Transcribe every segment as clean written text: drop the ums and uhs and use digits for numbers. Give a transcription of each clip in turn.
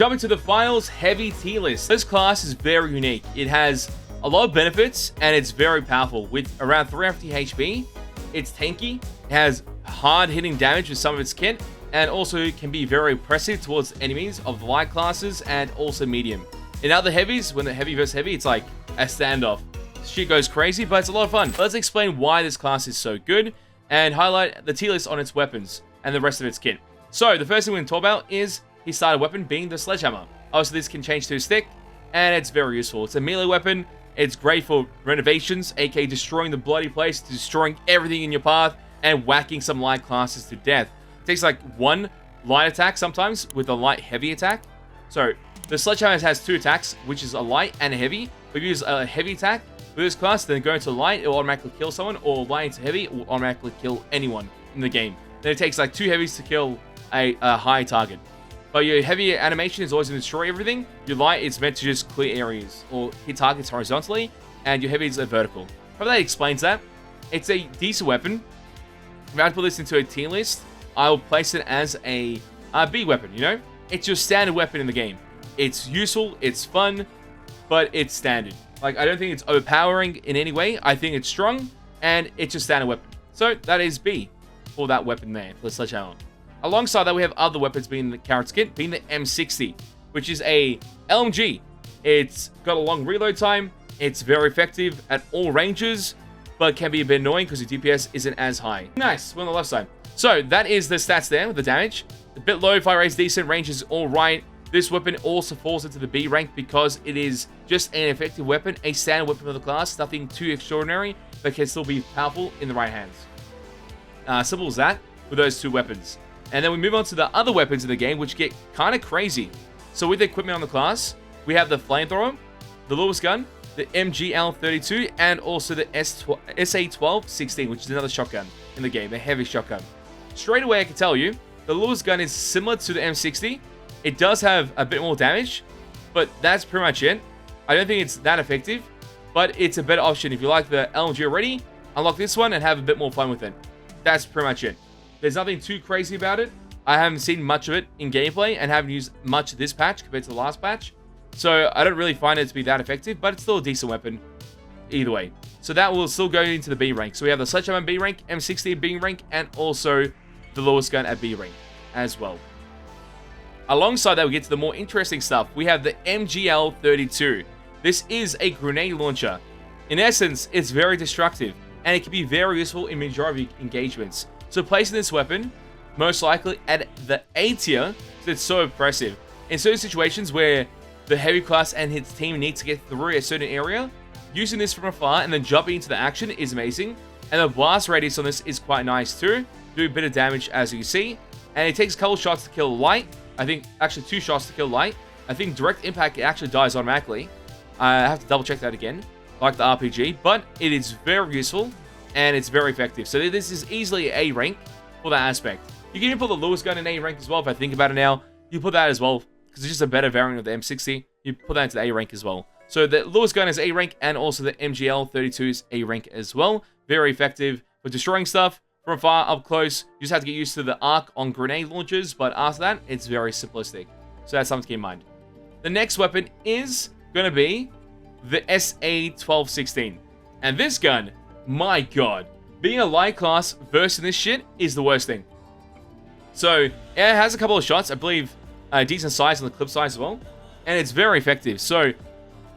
Coming to the finals heavy tier list. This class is very unique. It has a lot of benefits and it's very powerful. With around 350 HP, it's tanky, it has hard hitting damage with some of its kit, and also can be very oppressive towards enemies of the light classes and also medium. In other heavies, when the heavy versus heavy, it's like a standoff. Shit goes crazy, but it's a lot of fun. Let's explain why this class is so good and highlight the tier list on its weapons and the rest of its kit. So the first thing we're going to talk about is his starter weapon being the sledgehammer. Obviously this can change to a stick and it's very useful. It's a melee weapon. It's great for renovations, aka destroying the bloody place, destroying everything in your path and whacking some light classes to death. It takes like one light attack sometimes with a light heavy attack. So the sledgehammer has two attacks, which is a light and a heavy. If you use a heavy attack with this class, then go into light, it will automatically kill someone, or light into heavy, it will automatically kill anyone in the game. Then it takes like two heavies to kill a high target. But your heavy animation is always going to destroy everything. Your light is meant to just clear areas or hit targets horizontally, and your heavies are vertical. Probably that explains that. It's a decent weapon. If I had to put this into a tier list, I will place it as a B weapon, you know? It's your standard weapon in the game. It's useful, it's fun, but it's standard. Like, I don't think it's overpowering in any way. I think it's strong, and it's a standard weapon. So, that is B for that weapon there, for the sledgehammer. Alongside that, we have other weapons being the carrot kit, being the M60, which is a LMG. It's got a long reload time, it's very effective at all ranges, but can be a bit annoying because your DPS isn't as high. Nice, we're on the left side. So, that is the stats there with the damage. A bit low, fire rate's decent, range is alright. This weapon also falls into the B rank because it is just an effective weapon, a standard weapon of the class, nothing too extraordinary, but can still be powerful in the right hands. Simple as that with those two weapons. And then we move on to the other weapons in the game, which get kind of crazy. So with the equipment on the class, we have the flamethrower, the Lewis gun, the MGL32, and also the SA12-16, which is another shotgun in the game, a heavy shotgun. Straight away, I can tell you, the Lewis gun is similar to the M60. It does have a bit more damage, but that's pretty much it. I don't think it's that effective, but it's a better option. If you like the LMG already, unlock this one and have a bit more fun with it. That's pretty much it. There's nothing too crazy about it. I haven't seen much of it in gameplay and haven't used much this patch compared to the last patch. So I don't really find it to be that effective, but it's still a decent weapon either way. So that will still go into the B rank. So we have the sledgehammer B rank, M60 B rank, and also the Lewis gun at B rank as well. Alongside that, we get to the more interesting stuff. We have the MGL32. This is a grenade launcher. In essence, it's very destructive, and it can be very useful in majority of engagements. So placing this weapon, most likely at the A tier, so it's so oppressive. In certain situations where the heavy class and his team need to get through a certain area, using this from afar and then jumping into the action is amazing. And the blast radius on this is quite nice too. Do a bit of damage as you see. And it takes a couple shots to kill light. I think actually 2 shots to kill light. I think direct impact, it actually dies automatically. I have to double check that again, like the RPG, but it is very useful and it's very effective. So this is easily A rank for that aspect. You can even put the Lewis gun in A rank as well. If I think about it now, you put that as well because it's just a better variant of the M60. You put that into the A rank as well. So the Lewis gun is A rank and also the MGL32 is A rank as well. Very effective for destroying stuff. From far up close, you just have to get used to the arc on grenade launchers, but after that, it's very simplistic. So that's something to keep in mind. The next weapon is going to be the SA12-16. And this gun, my god, being a light class versus this shit is the worst thing. So, it has a couple of shots, I believe a decent size on the clip size as well, and it's very effective. So,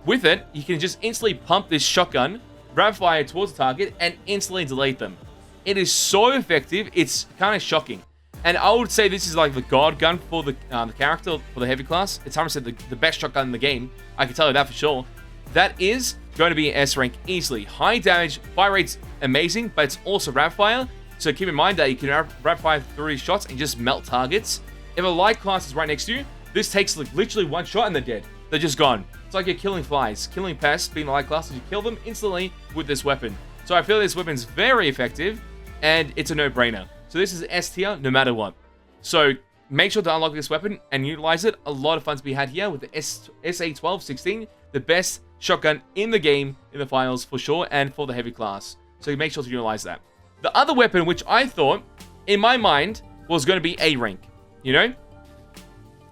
with it, you can just instantly pump this shotgun, rapid fire towards the target, and instantly delete them. It is so effective, it's kind of shocking. And I would say this is like the god gun for the character, for the heavy class. It's 100% the best shotgun in the game. I can tell you that for sure. That is going to be an S rank easily. High damage, fire rate's amazing, but it's also rapid fire. So keep in mind that you can rapid fire through these shots and just melt targets. If a light class is right next to you, this takes like literally one shot and they're dead. They're just gone. It's like you're killing flies, killing pests, being the light class, and you kill them instantly with this weapon. So I feel this weapon's very effective. And it's a no-brainer. So this is S tier no matter what. So make sure to unlock this weapon and utilize it. A lot of fun to be had here with the SA12-16, the best shotgun in the game in the finals for sure, and for the heavy class. So make sure to utilize that. The other weapon, which I thought, in my mind, was going to be A rank, you know?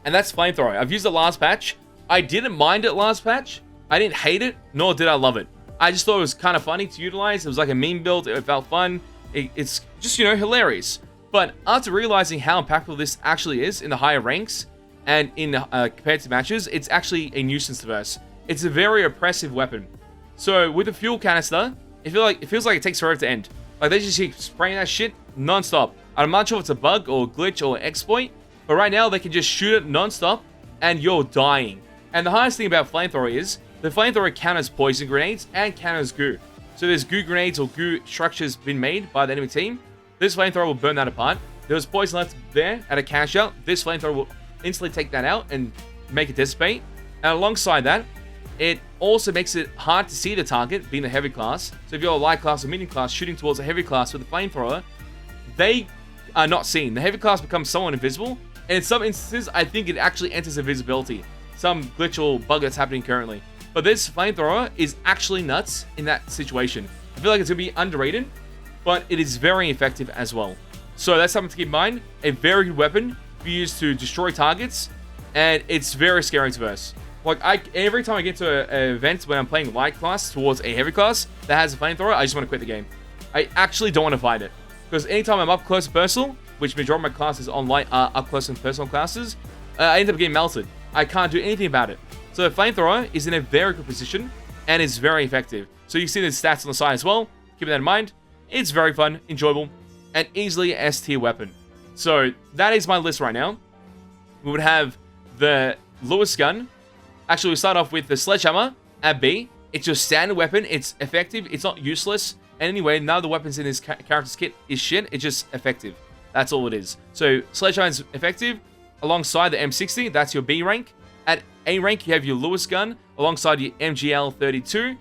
and that's flamethrower. I've used it last patch. I didn't mind it last patch. I didn't hate it, nor did I love it. I just thought it was kind of funny to utilize. It was like a meme build. It felt fun. It's just, you know, hilarious. But after realizing how impactful this actually is in the higher ranks and in compared to matches, it's actually a nuisance to verse. It's a very oppressive weapon. So with the fuel canister, it feels like it takes forever to end. Like they just keep spraying that shit non-stop. I'm not sure if it's a bug or glitch or exploit, but right now they can just shoot it non-stop and you're dying. And the hardest thing about flamethrower is the flamethrower counters poison grenades and counters goo. So there's goo grenades or goo structures been made by the enemy team. This flamethrower will burn that apart. There was poison left there at a cash out. This flamethrower will instantly take that out and make it dissipate. And alongside that, it also makes it hard to see the target, being the heavy class. So if you're a light class or medium class shooting towards a heavy class with a flamethrower, they are not seen. The heavy class becomes somewhat invisible. And in some instances, I think it actually enters invisibility. Some glitch or bug that's happening currently. But this flamethrower is actually nuts in that situation. I feel like it's going to be underrated, but it is very effective as well. So that's something to keep in mind. A very good weapon to be used to destroy targets, and it's very scary to verse. Like, every time I get to an event when I'm playing light class towards a heavy class that has a flamethrower, I just want to quit the game. I actually don't want to fight it. Because anytime I'm up close and personal, which majority of my classes on light are up close and personal classes, I end up getting melted. I can't do anything about it. So the flamethrower is in a very good position and is very effective. So you see the stats on the side as well. Keep that in mind. It's very fun, enjoyable, and easily a S tier weapon. So that is my list right now. We would have the Lewis gun. Actually, we start off with the sledgehammer at B. It's your standard weapon. It's effective. It's not useless. And anyway, none of the weapons in this character's kit is shit. It's just effective. That's all it is. So sledgehammer is effective. Alongside the M60, that's your B rank. At A rank, you have your Lewis gun alongside your MGL32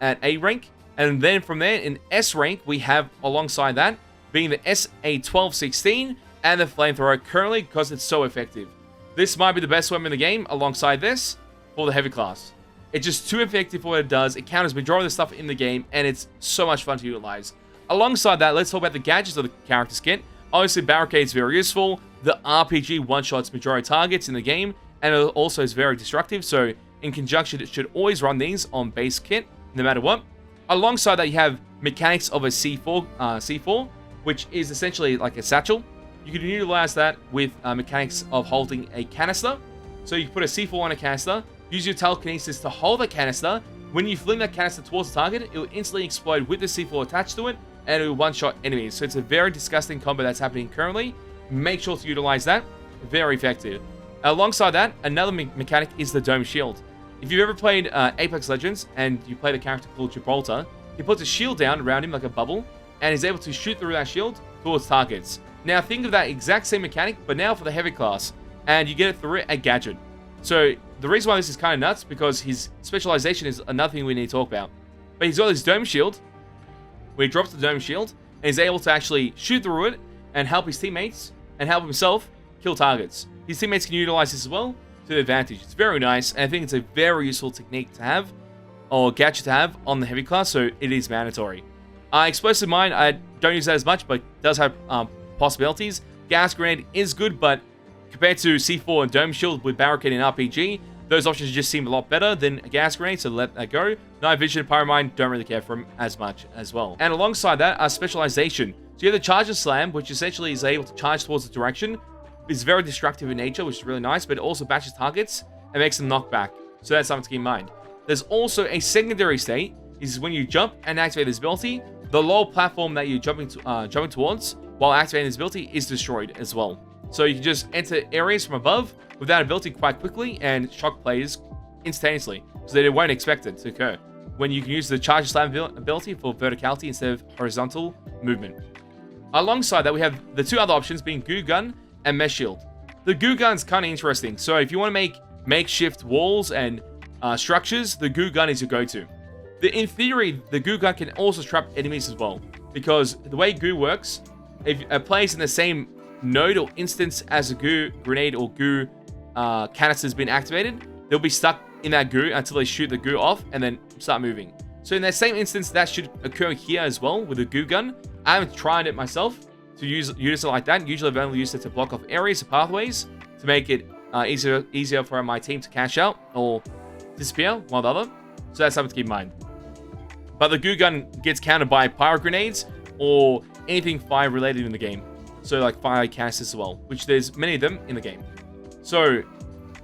at A rank. And then from there, in S rank, we have alongside that being the SA1216 and the flamethrower currently because it's so effective. This might be the best weapon in the game alongside this for the heavy class. It's just too effective for what it does. It counters majority of the stuff in the game, and it's so much fun to utilize. Alongside that, let's talk about the gadgets of the character's kit. Obviously, Barricade is very useful. The RPG one-shots majority targets in the game, and it also is very destructive, so in conjunction, it should always run these on base kit, no matter what. Alongside that, you have mechanics of a C4, which is essentially like a satchel. You can utilize that with mechanics of holding a canister. So you can put a C4 on a canister, use your telekinesis to hold the canister. When you fling that canister towards the target, it will instantly explode with the C4 attached to it, and it will one-shot enemies. So it's a very disgusting combo that's happening currently. Make sure to utilize that. Very effective. Alongside that, another mechanic is the Dome Shield. If you've ever played Apex Legends and you play the character called Gibraltar, he puts a shield down around him like a bubble and is able to shoot through that shield towards targets. Now think of that exact same mechanic, but now for the heavy class, and you get it through a gadget. So the reason why this is kind of nuts, because his specialization is another thing we need to talk about. But he's got his Dome Shield, where he drops the Dome Shield, and he's able to actually shoot through it and help his teammates and help himself kill targets. His teammates can utilize this as well to their advantage. It's very nice, and I think it's a very useful technique to have, or gadget to have on the heavy class, so it is mandatory. Explosive Mine, I don't use that as much, but it does have possibilities. Gas Grenade is good, but compared to C4 and Dome Shield with Barricade and RPG, those options just seem a lot better than a Gas Grenade, so let that go. Night Vision, Pyro Mine, don't really care for them as much as well. And alongside that, Specialization. So you have the Charge and Slam, which essentially is able to charge towards the direction. It's very destructive in nature, which is really nice, but it also batches targets and makes them knock back. So that's something to keep in mind. There's also a secondary state. This is when you jump and activate this ability. The lower platform that you're jumping towards while activating this ability is destroyed as well. So you can just enter areas from above with that ability quite quickly and shock players instantaneously, so they won't expect it to occur. When you can use the Charge and Slam ability for verticality instead of horizontal movement. Alongside that, we have the two other options being Goo Gun and Mesh Shield. The Goo Gun's kind of interesting. So if you want to make makeshift walls and structures, the Goo Gun is your go-to. In theory, the Goo Gun can also trap enemies as well, because the way Goo works, if a player's in the same node or instance as a Goo Grenade or Goo canister has been activated, they'll be stuck in that Goo until they shoot the Goo off and then start moving. So in that same instance, that should occur here as well with the Goo Gun. I haven't tried it myself to use it like that. Usually I've only used it to block off areas or pathways to make it easier for my team to cash out or disappear one or the other. So that's something to keep in mind. But the goo gun gets countered by pyro grenades or anything fire related in the game. So like fire casters as well, which there's many of them in the game. So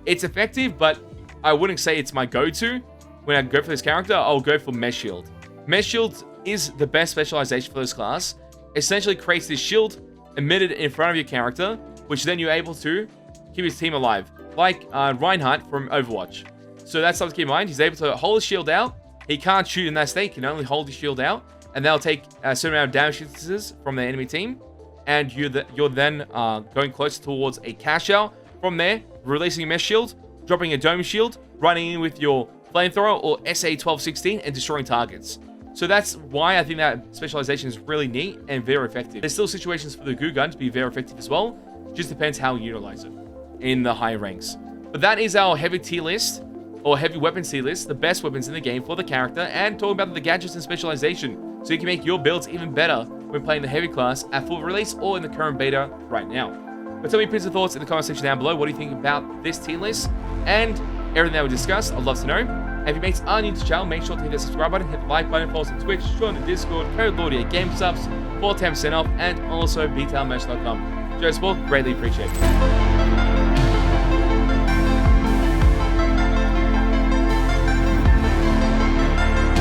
it's effective, but I wouldn't say it's my go-to. When I go for this character, I'll go for Mesh Shield. Mesh Shield is the best specialization for this class. Essentially creates this shield emitted in front of your character, which then you're able to keep his team alive. Like Reinhardt from Overwatch. So that's something to keep in mind. He's able to hold his shield out. He can't shoot in that state. He can only hold his shield out. And they'll take a certain amount of damage instances from the enemy team. And you're then going closer towards a cash out. From there, releasing a Mesh Shield, dropping a Dome Shield, running in with your Flamethrower or SA-1216 and destroying targets. So that's why I think that specialization is really neat and very effective. There's still situations for the goo gun to be very effective as well. Just depends how you utilize it in the higher ranks. But that is our heavy tier list, or heavy weapons tier list, the best weapons in the game for the character, and talking about the gadgets and specialization, so you can make your builds even better when playing the heavy class at full release or in the current beta right now. But tell me your opinions and thoughts in the comment section down below. What do you think about this tier list and everything that we discussed? I'd love to know. And if you mates are new to the channel, make sure to hit the subscribe button, hit the like button, follow us on Twitch, join the Discord, code Lordy at GameSubs for 10% off, and also BTLmerch.com. Joe Sport, greatly appreciate it.